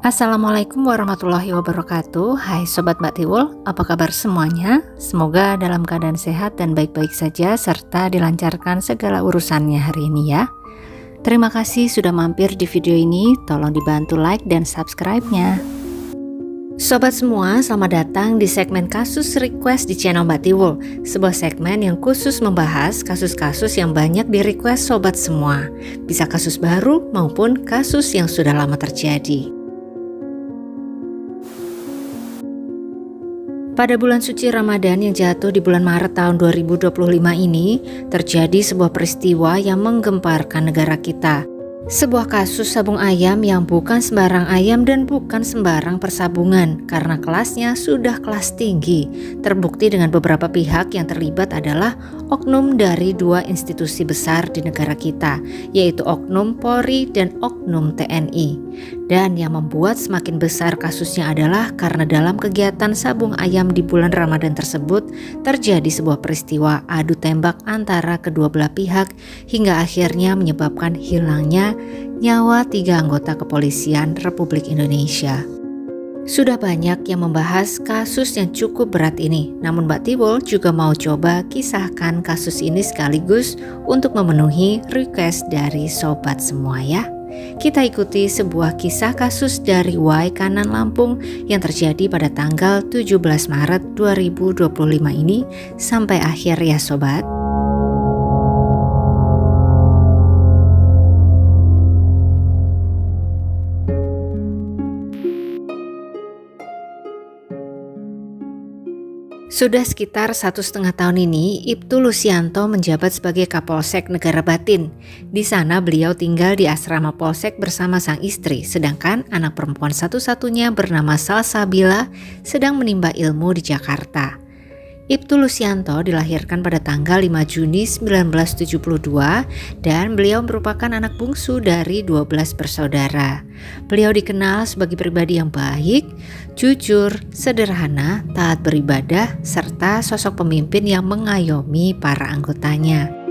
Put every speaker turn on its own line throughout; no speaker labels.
Assalamualaikum warahmatullahi wabarakatuh. Hai Sobat Mbak Tiwul, apa kabar semuanya? Semoga dalam keadaan sehat dan baik-baik saja serta dilancarkan segala urusannya hari ini ya. Terima kasih sudah mampir di video ini, tolong dibantu like dan subscribe-nya. Sobat semua, selamat datang di segmen kasus request di channel Mbak Tiwul, sebuah segmen yang khusus membahas kasus-kasus yang banyak di request sobat semua. Bisa kasus baru maupun kasus yang sudah lama terjadi. Pada bulan suci Ramadan yang jatuh di bulan Maret tahun 2025 ini, terjadi sebuah peristiwa yang menggemparkan negara kita. Sebuah kasus sabung ayam yang bukan sembarang ayam dan bukan sembarang persabungan karena kelasnya sudah kelas tinggi. Terbukti dengan beberapa pihak yang terlibat adalah oknum dari dua institusi besar di negara kita, yaitu oknum Polri dan oknum TNI. Dan yang membuat semakin besar kasusnya adalah karena dalam kegiatan sabung ayam di bulan Ramadan tersebut terjadi sebuah peristiwa adu tembak antara kedua belah pihak hingga akhirnya menyebabkan hilangnya nyawa 3 anggota kepolisian Republik Indonesia. Sudah banyak yang membahas kasus yang cukup berat ini, namun Mbak Tiwul juga mau coba kisahkan kasus ini sekaligus untuk memenuhi request dari sobat semua ya. Kita ikuti sebuah kisah kasus dari Y Kanan Lampung yang terjadi pada tanggal 17 Maret 2025 ini sampai akhir ya sobat. Sudah sekitar 1,5 tahun ini, Ibtu Lusianto menjabat sebagai Kapolsek Negara Batin. Di sana beliau tinggal di asrama Polsek bersama sang istri, sedangkan anak perempuan satu-satunya bernama Salsabila sedang menimba ilmu di Jakarta. Ibtu Lusianto dilahirkan pada tanggal 5 Juni 1972 dan beliau merupakan anak bungsu dari 12 bersaudara. Beliau dikenal sebagai pribadi yang baik, jujur, sederhana, taat beribadah, serta sosok pemimpin yang mengayomi para anggotanya.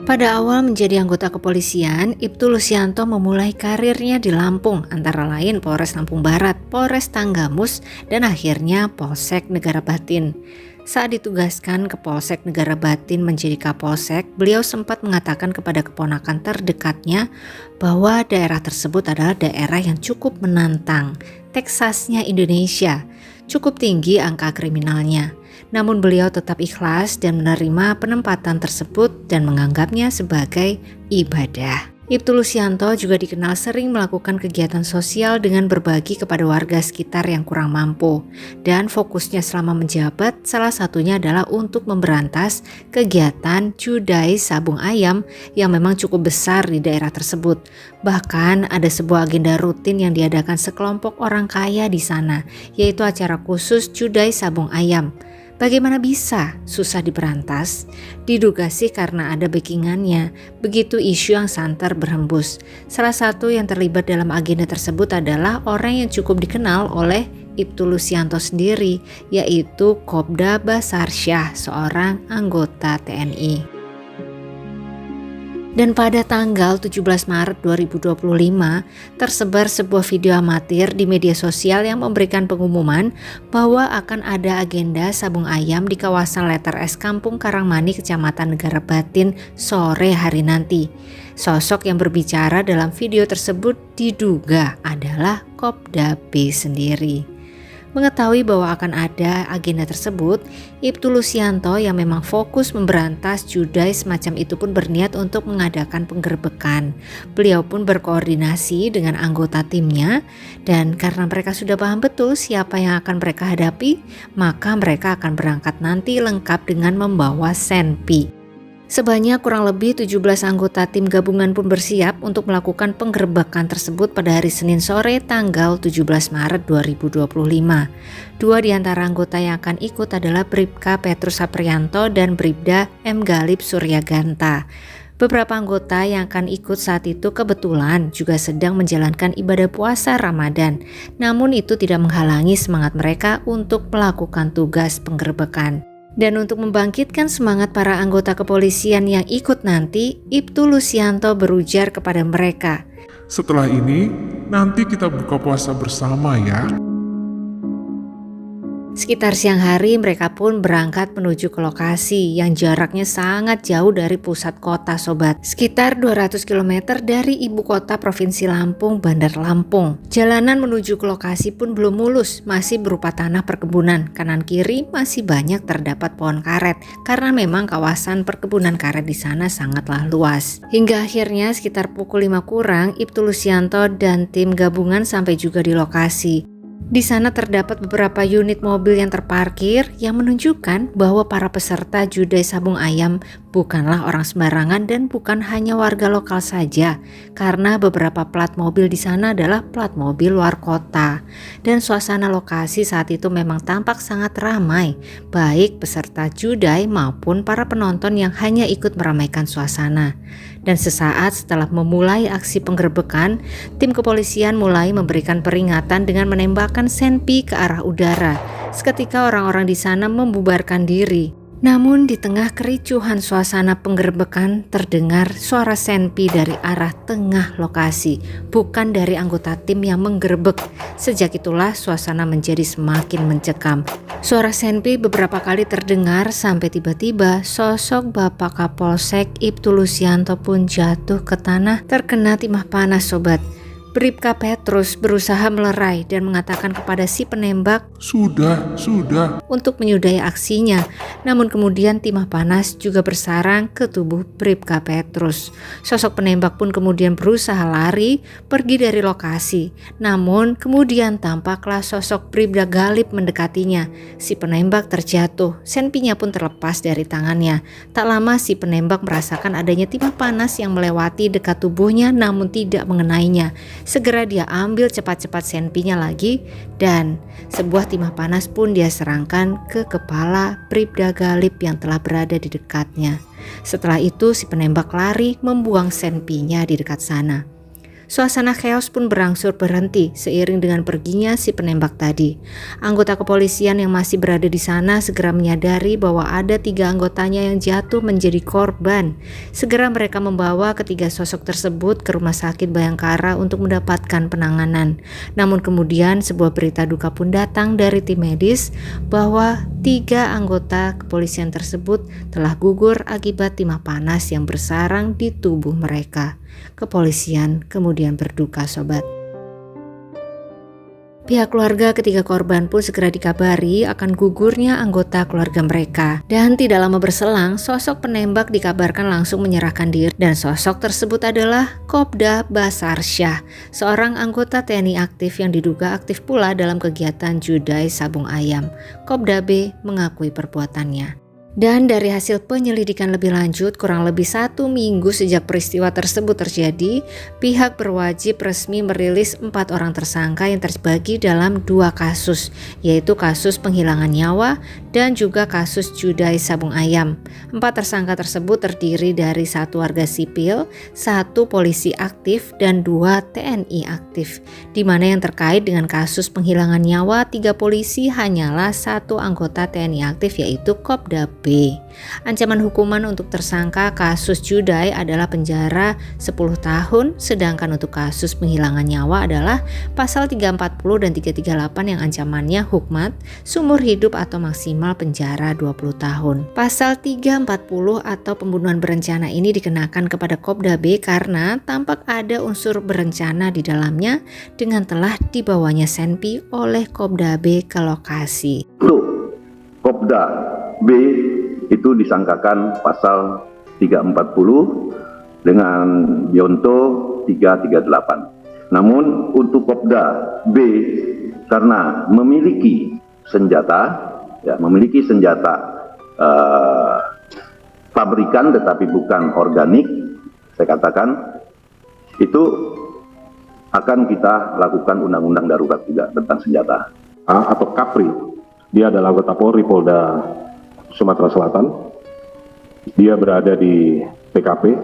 Pada awal menjadi anggota kepolisian, Ibtu Lusianto memulai karirnya di Lampung, antara lain Polres Lampung Barat, Polres Tanggamus, dan akhirnya Polsek Negara Batin. Saat ditugaskan ke Polsek Negara Batin menjadi Kapolsek, beliau sempat mengatakan kepada keponakan terdekatnya bahwa daerah tersebut adalah daerah yang cukup menantang, Teksasnya Indonesia, cukup tinggi angka kriminalnya. Namun beliau tetap ikhlas dan menerima penempatan tersebut dan menganggapnya sebagai ibadah. Ibtu Lusianto juga dikenal sering melakukan kegiatan sosial dengan berbagi kepada warga sekitar yang kurang mampu. Dan fokusnya selama menjabat salah satunya adalah untuk memberantas kegiatan cudai sabung ayam yang memang cukup besar di daerah tersebut. Bahkan ada sebuah agenda rutin yang diadakan sekelompok orang kaya di sana, yaitu acara khusus cudai sabung ayam. Bagaimana bisa susah diberantas? Diduga sih karena ada backingannya. Begitu isu yang santer berhembus. Salah satu yang terlibat dalam agenda tersebut adalah orang yang cukup dikenal oleh Ibtu Lusianto sendiri, yaitu Kopda Basarsyah, seorang anggota TNI. Dan pada tanggal 17 Maret 2025 tersebar sebuah video amatir di media sosial yang memberikan pengumuman bahwa akan ada agenda sabung ayam di kawasan Letter S Kampung Karangmani, Kecamatan Negara Batin sore hari nanti. Sosok yang berbicara dalam video tersebut diduga adalah Kopda B sendiri. Mengetahui bahwa akan ada agenda tersebut, Ibtu Lusianto yang memang fokus memberantas cudai semacam itu pun berniat untuk mengadakan penggerbekan. Beliau pun berkoordinasi dengan anggota timnya dan karena mereka sudah paham betul siapa yang akan mereka hadapi, maka mereka akan berangkat nanti lengkap dengan membawa senpi. Sebanyak kurang lebih 17 anggota tim gabungan pun bersiap untuk melakukan penggerbekan tersebut pada hari Senin sore tanggal 17 Maret 2025. Dua di antara anggota yang akan ikut adalah Bribka Petrus Saprianto dan Bribda M. Galib Suryaganta. Beberapa anggota yang akan ikut saat itu kebetulan juga sedang menjalankan ibadah puasa Ramadan. Namun itu tidak menghalangi semangat mereka untuk melakukan tugas penggerbekan. Dan untuk membangkitkan semangat para anggota kepolisian yang ikut nanti, Ibtu Lusianto berujar kepada mereka,
Setelah ini, nanti kita buka puasa bersama ya.
Sekitar siang hari mereka pun berangkat menuju ke lokasi yang jaraknya sangat jauh dari pusat kota sobat. Sekitar 200 km dari ibu kota Provinsi Lampung, Bandar Lampung. Jalanan menuju ke lokasi pun belum mulus, masih berupa tanah perkebunan. Kanan kiri masih banyak terdapat pohon karet karena memang kawasan perkebunan karet di sana sangatlah luas. Hingga akhirnya sekitar pukul 5 kurang, Ibtu Lusianto dan tim gabungan sampai juga di lokasi. Di sana terdapat beberapa unit mobil yang terparkir yang menunjukkan bahwa para peserta judai sabung ayam bukanlah orang sembarangan dan bukan hanya warga lokal saja, karena beberapa plat mobil di sana adalah plat mobil luar kota. Dan suasana lokasi saat itu memang tampak sangat ramai, baik peserta judai maupun para penonton yang hanya ikut meramaikan suasana. Dan sesaat setelah memulai aksi penggerbekan, tim kepolisian mulai memberikan peringatan dengan menembakkan senpi ke arah udara. Seketika orang-orang di sana membubarkan diri. Namun di tengah kericuhan suasana penggerbekan terdengar suara senpi dari arah tengah lokasi, bukan dari anggota tim yang menggerebek. Sejak itulah suasana menjadi semakin mencekam. Suara senpi beberapa kali terdengar sampai tiba-tiba sosok Bapak Kapolsek Ibtu Lusianto pun jatuh ke tanah terkena timah panas sobat. Bribka Petrus berusaha melerai dan mengatakan kepada si penembak,
Sudah.
untuk menyudahi aksinya. Namun kemudian timah panas juga bersarang ke tubuh Bribka Petrus. Sosok penembak pun kemudian berusaha lari pergi dari lokasi. Namun kemudian tampaklah sosok Bribda Galip mendekatinya. Si penembak terjatuh, senpinya pun terlepas dari tangannya. Tak lama si penembak merasakan adanya timah panas yang melewati dekat tubuhnya namun tidak mengenainya. Segera dia ambil cepat-cepat senpinya lagi dan sebuah timah panas pun dia serangkan ke kepala Bribda Galip yang telah berada di dekatnya. Setelah itu si penembak lari membuang senpinya di dekat sana. Suasana chaos pun berangsur berhenti seiring dengan perginya si penembak tadi. Anggota kepolisian yang masih berada di sana segera menyadari bahwa ada 3 anggotanya yang jatuh menjadi korban. Segera mereka membawa ketiga sosok tersebut ke Rumah Sakit Bayangkara untuk mendapatkan penanganan. Namun kemudian sebuah berita duka pun datang dari tim medis bahwa 3 anggota kepolisian tersebut telah gugur akibat timah panas yang bersarang di tubuh mereka. Kepolisian kemudian berduka sobat. Pihak keluarga ketiga korban pun segera dikabari akan gugurnya anggota keluarga mereka. Dan tidak lama berselang, sosok penembak dikabarkan langsung menyerahkan diri. Dan sosok tersebut adalah Kopda Basarsyah, seorang anggota TNI aktif yang diduga aktif pula dalam kegiatan judai sabung ayam. Kopda B mengakui perbuatannya. Dan dari hasil penyelidikan lebih lanjut, kurang lebih 1 minggu sejak peristiwa tersebut terjadi, pihak berwajib resmi merilis 4 orang tersangka yang terbagi dalam 2 kasus, yaitu kasus penghilangan nyawa dan juga kasus judai sabung ayam. 4 tersangka tersebut terdiri dari 1 warga sipil, 1 polisi aktif, dan 2 TNI aktif. Di mana yang terkait dengan kasus penghilangan nyawa 3 polisi hanyalah 1 anggota TNI aktif yaitu Kopda B. Ancaman hukuman untuk tersangka kasus judai adalah penjara 10 tahun, sedangkan untuk kasus penghilangan nyawa adalah pasal 340 dan 338 yang ancamannya hukmat seumur hidup atau maksimal penjara 20 tahun. Pasal 340 atau pembunuhan berencana ini dikenakan kepada Kopda B karena tampak ada unsur berencana di dalamnya dengan telah dibawanya senpi oleh Kopda B ke lokasi.
Kopda B itu disangkakan pasal 340 dengan Yonto 338. Namun untuk Kopda B karena memiliki senjata pabrikan tetapi bukan organik, saya katakan itu akan kita lakukan undang-undang darurat juga tentang senjata.
Atau Kapri, dia adalah anggota Polri Polda Sumatera Selatan. Dia berada di TKP,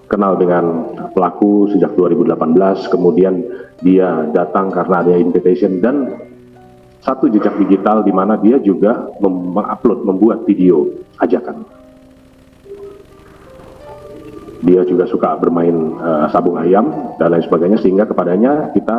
kenal dengan pelaku sejak 2018, kemudian dia datang karena ada invitation dan satu jejak digital di mana dia juga membuat video ajakan. dia juga suka bermain sabung ayam dan lain sebagainya, sehingga kepadanya kita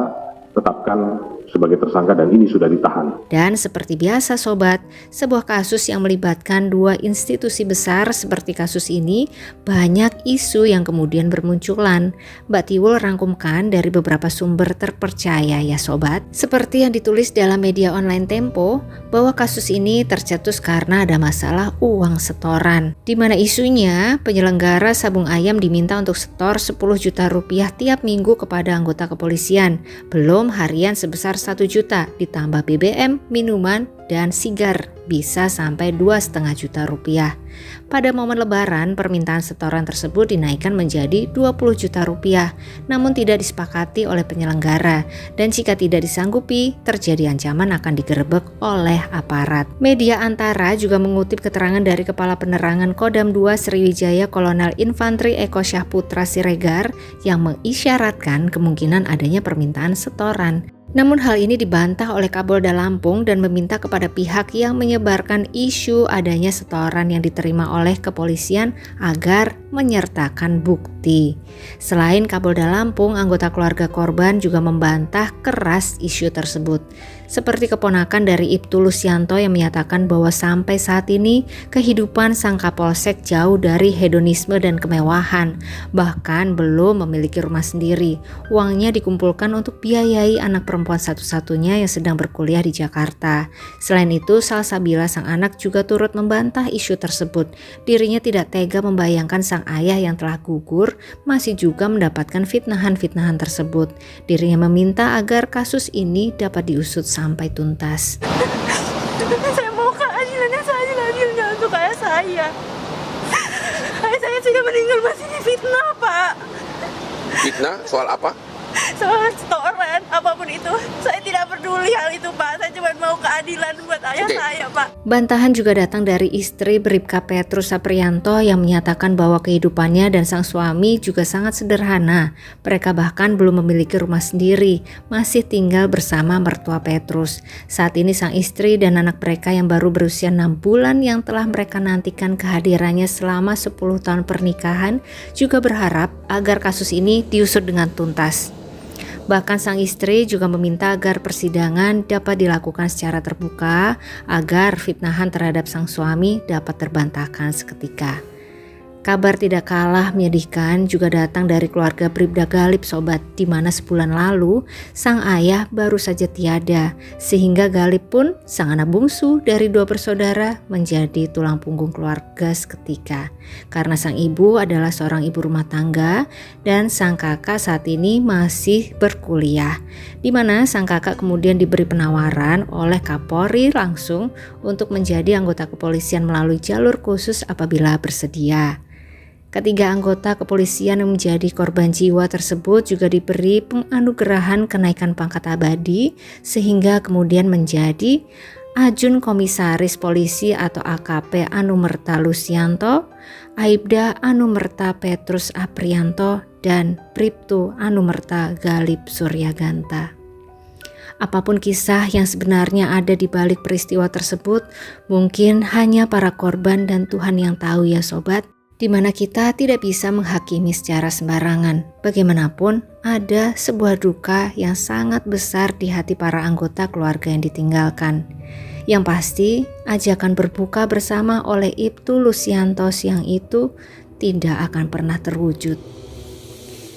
tetapkan sebagai tersangka dan ini sudah ditahan.
Dan seperti biasa sobat, sebuah kasus yang melibatkan dua institusi besar seperti kasus ini, banyak isu yang kemudian bermunculan. Mbak Tiwul rangkumkan dari beberapa sumber terpercaya ya sobat. Seperti yang ditulis dalam media online Tempo, bahwa kasus ini tercetus karena ada masalah uang setoran. Di mana isunya penyelenggara sabung ayam diminta untuk setor 10 juta rupiah tiap minggu kepada anggota kepolisian, belum harian sebesar 1 juta ditambah BBM, minuman, dan sigar bisa sampai 2,5 juta rupiah. Pada momen lebaran, permintaan setoran tersebut dinaikkan menjadi 20 juta rupiah, namun tidak disepakati oleh penyelenggara, dan jika tidak disanggupi, terjadi ancaman akan digerebek oleh aparat. Media Antara juga mengutip keterangan dari Kepala Penerangan Kodam 2 Sriwijaya Kolonel Infantri Eko Syahputra Siregar yang mengisyaratkan kemungkinan adanya permintaan setoran. Namun hal ini dibantah oleh Kapolda Lampung dan meminta kepada pihak yang menyebarkan isu adanya setoran yang diterima oleh kepolisian agar menyertakan bukti. Selain Kapolda Lampung, anggota keluarga korban juga membantah keras isu tersebut. Seperti keponakan dari Ibtu Lusianto yang menyatakan bahwa sampai saat ini kehidupan sang Kapolsek jauh dari hedonisme dan kemewahan, bahkan belum memiliki rumah sendiri. Uangnya dikumpulkan untuk biayai anak perempuan satu-satunya yang sedang berkuliah di Jakarta. Selain itu, Salsabila sang anak juga turut membantah isu tersebut. Dirinya tidak tega membayangkan sang ayah yang telah gugur masih juga mendapatkan fitnahan-fitnahan tersebut. Dirinya meminta agar kasus ini dapat diusut sampai tuntas.
Saya mau keadilannya seadil-adilnya untuk ayah saya. Ayah saya sudah meninggal, masih difitnah, Pak.
Fitnah soal apa?
Soal setoran, apapun itu. Saya tidak peduli hal itu, Pak. Saya cuma mau keadilan buat ayah saya, Pak.
Bantahan juga datang dari istri Bribka Petrus Aprianto yang menyatakan bahwa kehidupannya dan sang suami juga sangat sederhana. Mereka bahkan belum memiliki rumah sendiri, masih tinggal bersama mertua Petrus. Saat ini sang istri dan anak mereka yang baru berusia 6 bulan yang telah mereka nantikan kehadirannya selama 10 tahun pernikahan juga berharap agar kasus ini diusut dengan tuntas. Bahkan sang istri juga meminta agar persidangan dapat dilakukan secara terbuka agar fitnahan terhadap sang suami dapat terbantahkan seketika. Kabar tidak kalah menyedihkan juga datang dari keluarga Bribda Galip sobat, di mana sebulan lalu sang ayah baru saja tiada, sehingga Galip pun sang anak bungsu dari 2 bersaudara menjadi tulang punggung keluarga seketika. Karena sang ibu adalah seorang ibu rumah tangga dan sang kakak saat ini masih berkuliah, di mana sang kakak kemudian diberi penawaran oleh Kapolri langsung untuk menjadi anggota kepolisian melalui jalur khusus apabila bersedia. Ketiga anggota kepolisian yang menjadi korban jiwa tersebut juga diberi penganugerahan kenaikan pangkat abadi sehingga kemudian menjadi Ajun Komisaris Polisi atau AKP Anumerta Lusianto, Aibda Anumerta Petrus Aprianto, dan Bribtu Anumerta Galip Suryaganta. Apapun kisah yang sebenarnya ada di balik peristiwa tersebut, mungkin hanya para korban dan Tuhan yang tahu ya sobat. Di mana kita tidak bisa menghakimi secara sembarangan. Bagaimanapun, ada sebuah duka yang sangat besar di hati para anggota keluarga yang ditinggalkan. Yang pasti, ajakan berbuka bersama oleh Ibtu Lusianto siang itu tidak akan pernah terwujud.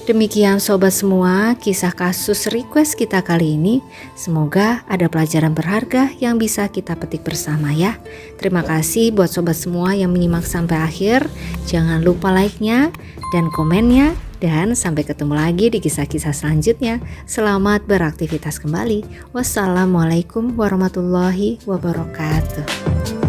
Demikian sobat semua, kisah kasus request kita kali ini. Semoga ada pelajaran berharga yang bisa kita petik bersama ya. Terima kasih buat sobat semua yang menyimak sampai akhir. Jangan lupa like-nya dan komennya. Dan sampai ketemu lagi di kisah-kisah selanjutnya. Selamat beraktivitas kembali. Wassalamualaikum warahmatullahi wabarakatuh.